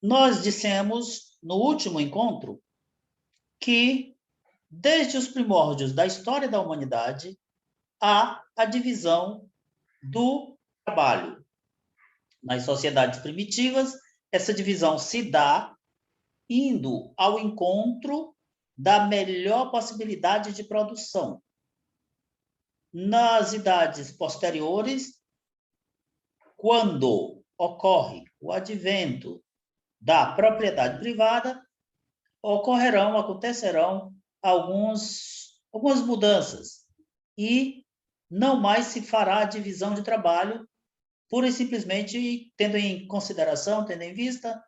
Nós dissemos no último encontro que, desde os primórdios da história da humanidade, há a divisão do trabalho. Nas sociedades primitivas, essa divisão se dá indo ao encontro da melhor possibilidade de produção. Nas idades posteriores, quando ocorre o advento da propriedade privada, acontecerão algumas mudanças e não mais se fará a divisão de trabalho, pura e simplesmente tendo em consideração, tendo em vista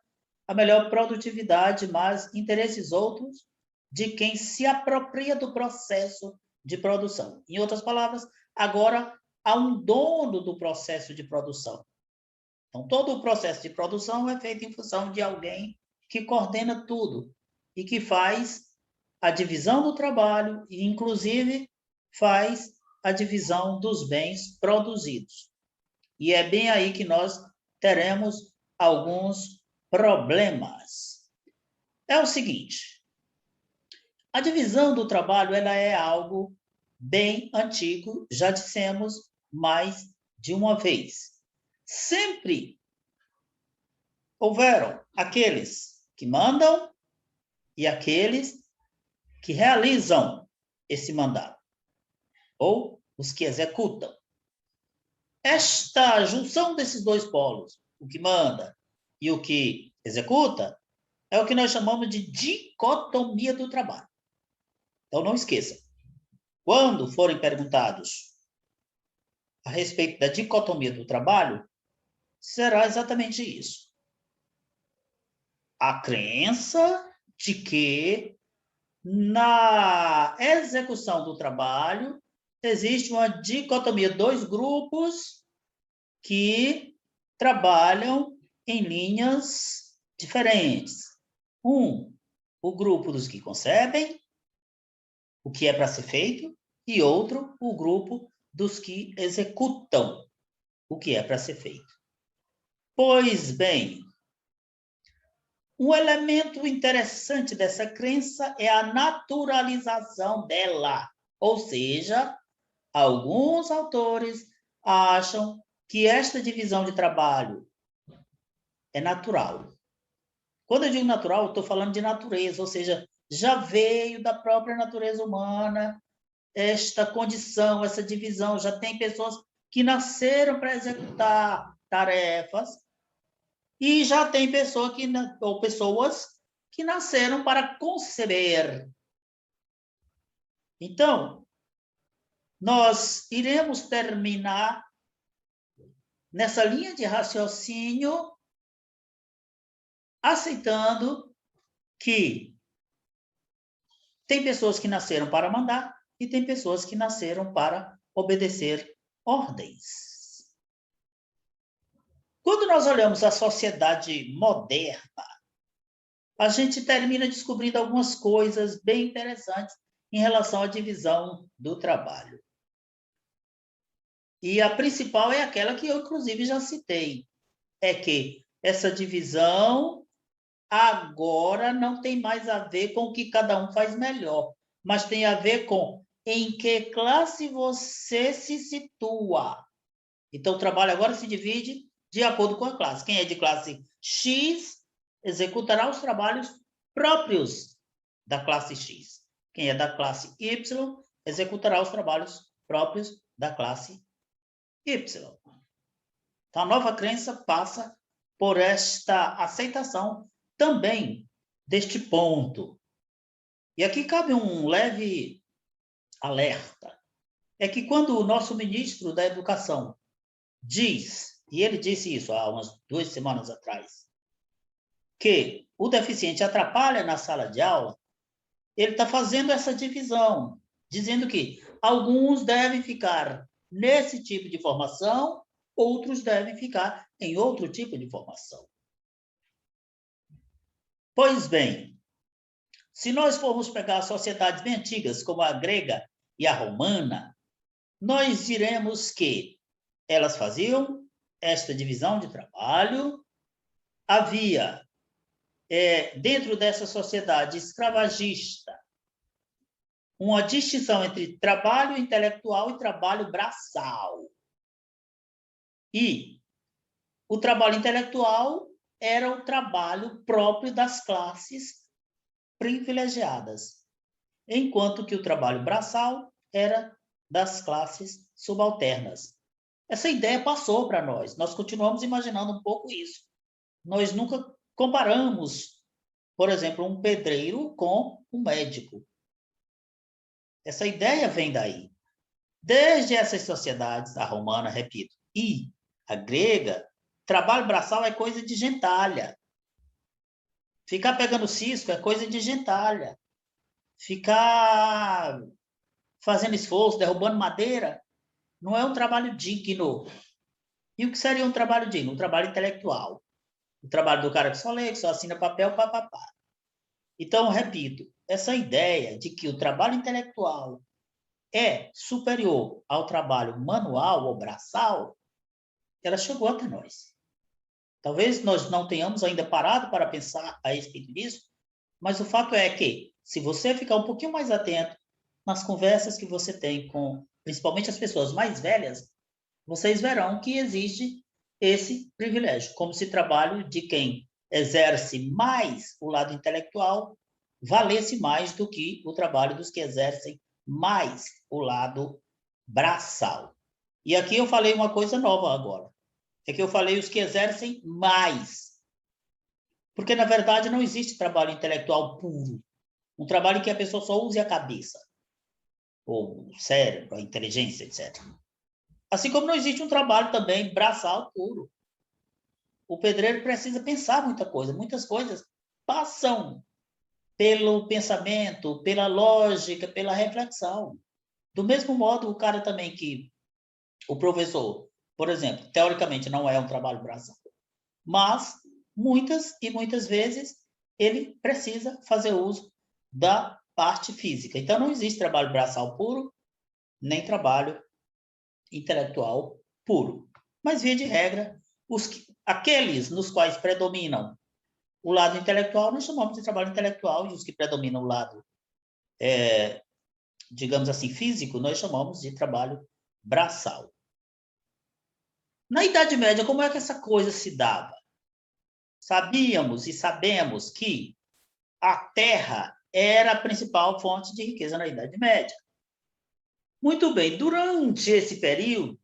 a melhor produtividade, mas interesses outros de quem se apropria do processo de produção. Em outras palavras, agora há um dono do processo de produção. Então, todo o processo de produção é feito em função de alguém que coordena tudo e que faz a divisão do trabalho e, inclusive, faz a divisão dos bens produzidos. E é bem aí que nós teremos alguns problemas. É o seguinte, a divisão do trabalho ela é algo bem antigo, já dissemos mais de uma vez. Sempre houveram aqueles que mandam e aqueles que realizam esse mandato, ou os que executam. Esta junção desses dois polos, o que manda e o que executa, é o que nós chamamos de dicotomia do trabalho. Então, não esqueça, quando forem perguntados a respeito da dicotomia do trabalho, será exatamente isso. A crença de que na execução do trabalho existe uma dicotomia, dois grupos que trabalham em linhas diferentes. O grupo dos que concebem o que é para ser feito, e outro, o grupo dos que executam o que é para ser feito. Pois bem, um elemento interessante dessa crença é a naturalização dela, ou seja, alguns autores acham que esta divisão de trabalho é natural. Quando eu digo natural, eu estou falando de natureza, ou seja, já veio da própria natureza humana esta condição, essa divisão. Já tem pessoas que nasceram para executar tarefas e já tem pessoas que nasceram para conceber. Então, nós iremos terminar nessa linha de raciocínio aceitando que tem pessoas que nasceram para mandar e tem pessoas que nasceram para obedecer ordens. Quando nós olhamos a sociedade moderna, a gente termina descobrindo algumas coisas bem interessantes em relação à divisão do trabalho. E a principal é aquela que eu, inclusive, já citei. É que essa divisão agora não tem mais a ver com o que cada um faz melhor, mas tem a ver com em que classe você se situa. Então, o trabalho agora se divide de acordo com a classe. Quem é de classe X executará os trabalhos próprios da classe X. Quem é da classe Y executará os trabalhos próprios da classe Y. Então, a nova crença passa por esta aceitação também deste ponto. E aqui cabe um leve alerta. É que quando o nosso ministro da Educação diz, e ele disse isso há umas 2 semanas atrás, que o deficiente atrapalha na sala de aula, ele está fazendo essa divisão, dizendo que alguns devem ficar nesse tipo de formação, outros devem ficar em outro tipo de formação. Pois bem, se nós formos pegar sociedades bem antigas, como a grega e a romana, nós diremos que elas faziam esta divisão de trabalho, havia dentro dessa sociedade escravagista, uma distinção entre trabalho intelectual e trabalho braçal. E o trabalho intelectual era o trabalho próprio das classes privilegiadas, enquanto que o trabalho braçal era das classes subalternas. Essa ideia passou para nós. Nós continuamos imaginando um pouco isso. Nós nunca comparamos, por exemplo, um pedreiro com um médico. Essa ideia vem daí. Desde essas sociedades, a romana, repito, e a grega, trabalho braçal é coisa de gentalha. Ficar pegando cisco é coisa de gentalha. Ficar fazendo esforço, derrubando madeira, não é um trabalho digno. E o que seria um trabalho digno? Um trabalho intelectual. O trabalho do cara que só lê, que só assina papel, papapá. Então, repito, essa ideia de que o trabalho intelectual é superior ao trabalho manual ou braçal, ela chegou até nós. Talvez nós não tenhamos ainda parado para pensar a respeito disso, mas o fato é que, se você ficar um pouquinho mais atento nas conversas que você tem com, principalmente as pessoas mais velhas, vocês verão que existe esse privilégio, como se o trabalho de quem exerce mais o lado intelectual valesse mais do que o trabalho dos que exercem mais o lado braçal. E aqui eu falei uma coisa nova agora. É que eu falei os que exercem mais. Porque, na verdade, não existe trabalho intelectual puro. Um trabalho em que a pessoa só use a cabeça, ou o cérebro, a inteligência, etc. Assim como não existe um trabalho também braçal puro. O pedreiro precisa pensar muita coisa. Muitas coisas passam pelo pensamento, pela lógica, pela reflexão. Do mesmo modo, o cara também que... O professor, por exemplo, teoricamente não é um trabalho braçal, mas muitas e muitas vezes ele precisa fazer uso da parte física. Então, não existe trabalho braçal puro, nem trabalho intelectual puro. Mas, via de regra, aqueles nos quais predominam o lado intelectual, nós chamamos de trabalho intelectual, e os que predominam o lado, digamos assim, físico, nós chamamos de trabalho braçal. Na Idade Média, como é que essa coisa se dava? Sabíamos e sabemos que a terra era a principal fonte de riqueza na Idade Média. Muito bem, durante esse período,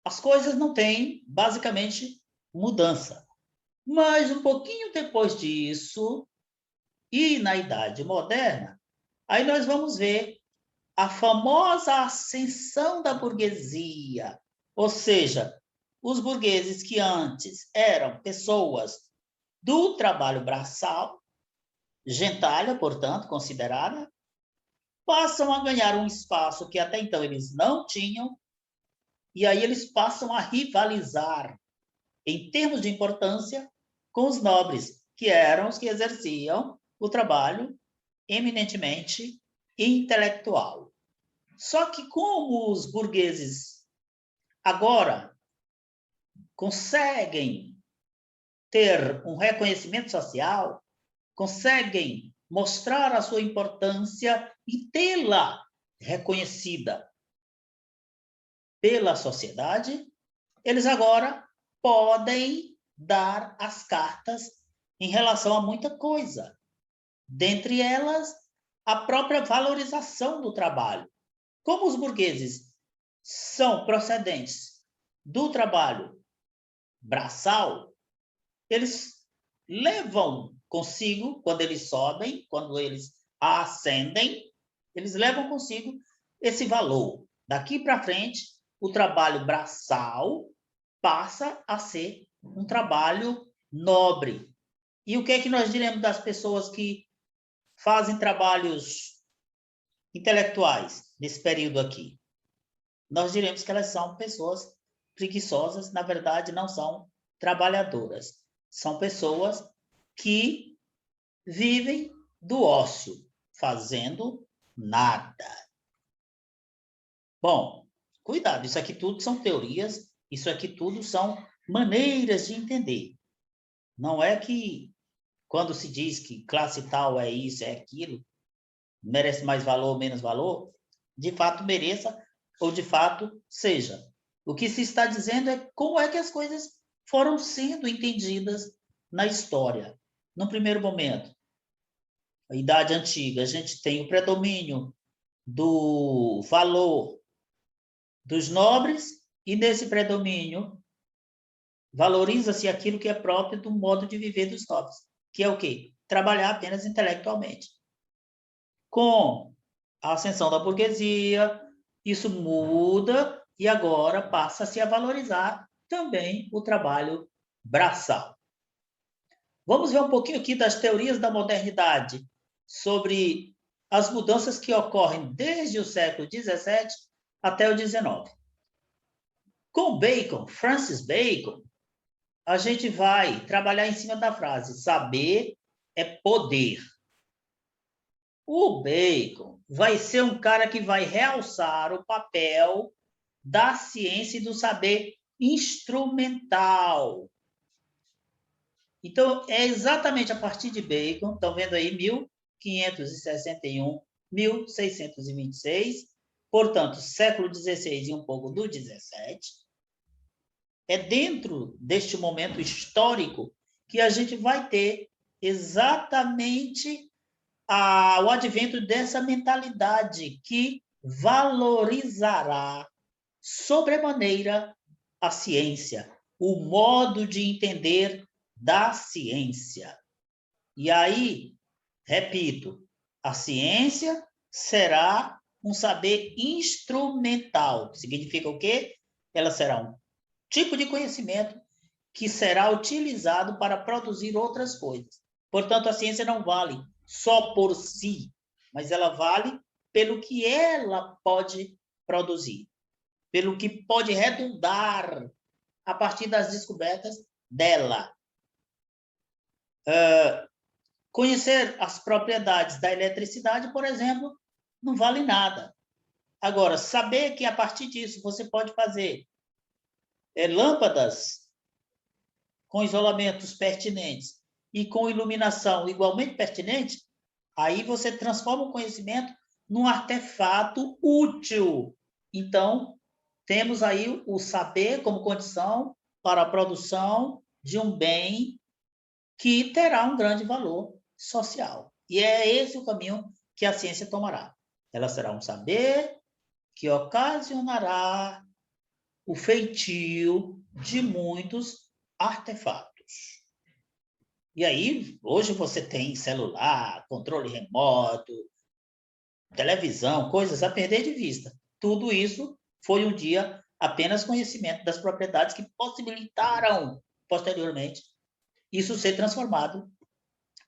as coisas não têm, basicamente, mudança. Mas um pouquinho depois disso, e na Idade Moderna, aí nós vamos ver a famosa ascensão da burguesia, ou seja, os burgueses que antes eram pessoas do trabalho braçal, gentalha, portanto, considerada, passam a ganhar um espaço que até então eles não tinham, e aí eles passam a rivalizar, em termos de importância, com os nobres, que eram os que exerciam o trabalho eminentemente intelectual. Só que como os burgueses agora conseguem ter um reconhecimento social, conseguem mostrar a sua importância e tê-la reconhecida pela sociedade, eles agora podem dar as cartas em relação a muita coisa. Dentre elas, a própria valorização do trabalho. Como os burgueses são procedentes do trabalho braçal, eles levam consigo, quando eles sobem, quando eles ascendem, eles levam consigo esse valor. Daqui para frente, o trabalho braçal passa a ser um trabalho nobre. E o que é que nós diremos das pessoas que fazem trabalhos intelectuais nesse período aqui? Nós diremos que elas são pessoas preguiçosas, na verdade, não são trabalhadoras. São pessoas que vivem do ócio, fazendo nada. Bom, cuidado, isso aqui tudo são teorias, isso aqui tudo são maneiras de entender. Não é que, quando se diz que classe tal é isso, é aquilo, merece mais valor ou menos valor, de fato mereça ou de fato seja. O que se está dizendo é como é que as coisas foram sendo entendidas na história. No primeiro momento, a Idade Antiga, a gente tem o predomínio do valor dos nobres e nesse predomínio valoriza-se aquilo que é próprio do modo de viver dos nobres, que é o quê? Trabalhar apenas intelectualmente. Com a ascensão da burguesia, isso muda e agora passa-se a valorizar também o trabalho braçal. Vamos ver um pouquinho aqui das teorias da modernidade sobre as mudanças que ocorrem desde o século XVII até o XIX. Com Bacon, Francis Bacon, a gente vai trabalhar em cima da frase: saber é poder. O Bacon vai ser um cara que vai realçar o papel da ciência e do saber instrumental. Então, é exatamente a partir de Bacon, estão vendo aí 1561, 1626, portanto, século XVI e um pouco do XVII, é dentro deste momento histórico que a gente vai ter exatamente o advento dessa mentalidade que valorizará sobremaneira a ciência, o modo de entender da ciência. E aí, repito, a ciência será um saber instrumental. Significa o quê? Ela será um tipo de conhecimento que será utilizado para produzir outras coisas. Portanto, a ciência não vale só por si, mas ela vale pelo que ela pode produzir, pelo que pode redundar a partir das descobertas dela. Conhecer as propriedades da eletricidade, por exemplo, não vale nada. Agora, saber que a partir disso você pode fazer lâmpadas com isolamentos pertinentes e com iluminação igualmente pertinente, aí você transforma o conhecimento num artefato útil. Então, temos aí o saber como condição para a produção de um bem que terá um grande valor social. E é esse o caminho que a ciência tomará. Ela será um saber que ocasionará o feitio de muitos artefatos. E aí, hoje você tem celular, controle remoto, televisão, coisas a perder de vista. Tudo isso foi um dia apenas conhecimento das propriedades que possibilitaram, posteriormente, isso ser transformado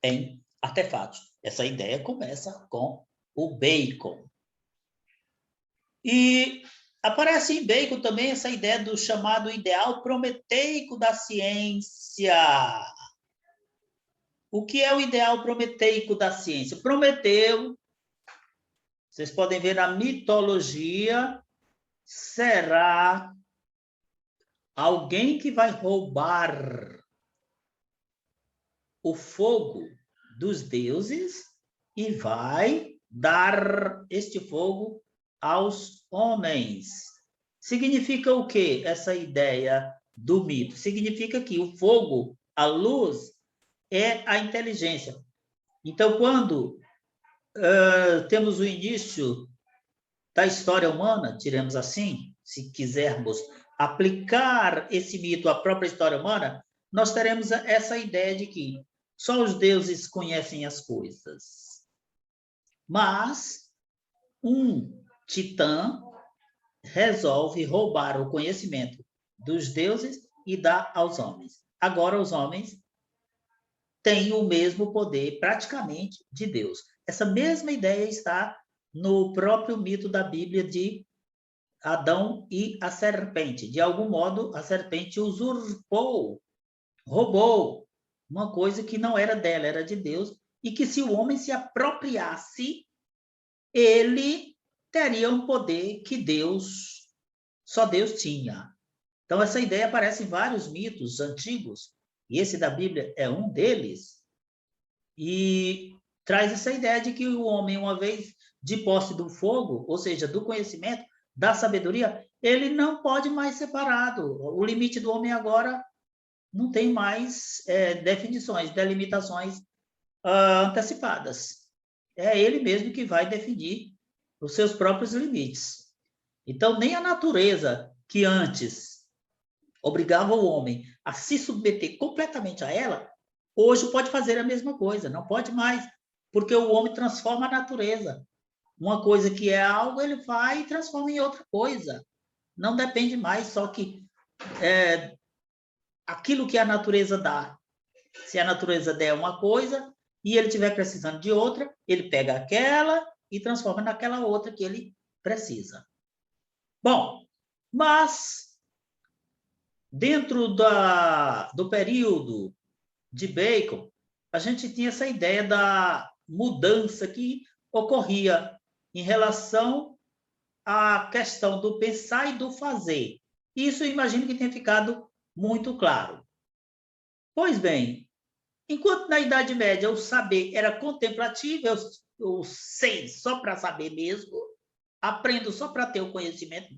em artefatos. Essa ideia começa com o Bacon. E aparece em Bacon também essa ideia do chamado ideal prometeico da ciência. O que é o ideal prometeico da ciência? Prometeu, vocês podem ver na mitologia, será alguém que vai roubar o fogo dos deuses e vai dar este fogo aos homens. Significa o quê? Essa ideia do mito? Significa que o fogo, a luz, é a inteligência. Então, quando temos o início da história humana, diremos assim, se quisermos aplicar esse mito à própria história humana, nós teremos essa ideia de que só os deuses conhecem as coisas. Mas um titã resolve roubar o conhecimento dos deuses e dá aos homens. Agora os homens têm o mesmo poder, praticamente, de Deus. Essa mesma ideia está no próprio mito da Bíblia de Adão e a serpente. De algum modo, a serpente usurpou, roubou uma coisa que não era dela, era de Deus, e que se o homem se apropriasse, ele teria um poder que só Deus tinha. Então, essa ideia aparece em vários mitos antigos, e esse da Bíblia é um deles, e traz essa ideia de que o homem, uma vez de posse do fogo, ou seja, do conhecimento, da sabedoria, ele não pode mais ser separado. O limite do homem agora não tem mais definições, delimitações antecipadas. É ele mesmo que vai definir os seus próprios limites. Então, nem a natureza, que antes obrigava o homem a se submeter completamente a ela, hoje pode fazer a mesma coisa, não pode mais, porque o homem transforma a natureza. Uma coisa que é algo, ele vai e transforma em outra coisa. Não depende mais só que aquilo que a natureza dá. Se a natureza der uma coisa e ele estiver precisando de outra, ele pega aquela e transforma naquela outra que ele precisa. Bom, mas dentro do período de Bacon, a gente tinha essa ideia da mudança que ocorria em relação à questão do pensar e do fazer. Isso eu imagino que tenha ficado muito claro. Pois bem, enquanto na Idade Média o saber era contemplativo, eu sei só para saber mesmo, aprendo só para ter o conhecimento,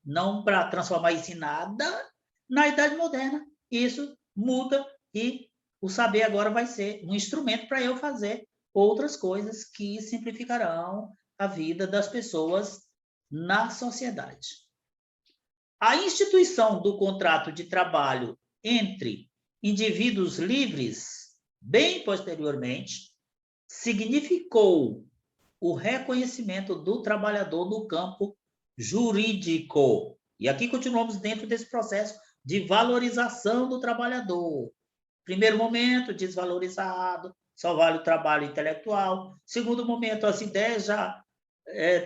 não para transformar isso em nada, na Idade Moderna isso muda e o saber agora vai ser um instrumento para eu fazer outras coisas que simplificarão a vida das pessoas na sociedade. A instituição do contrato de trabalho entre indivíduos livres, bem posteriormente, significou o reconhecimento do trabalhador no campo jurídico. E aqui continuamos dentro desse processo de valorização do trabalhador. Primeiro momento, desvalorizado, só vale o trabalho intelectual. Segundo momento, as ideias já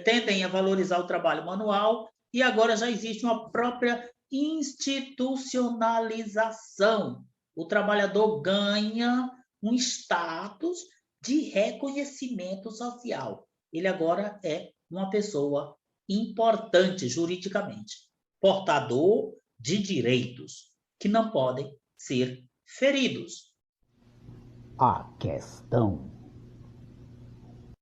tendem a valorizar o trabalho manual, e agora já existe uma própria institucionalização. O trabalhador ganha um status de reconhecimento social. Ele agora é uma pessoa importante juridicamente, portador de direitos que não podem ser feridos. A questão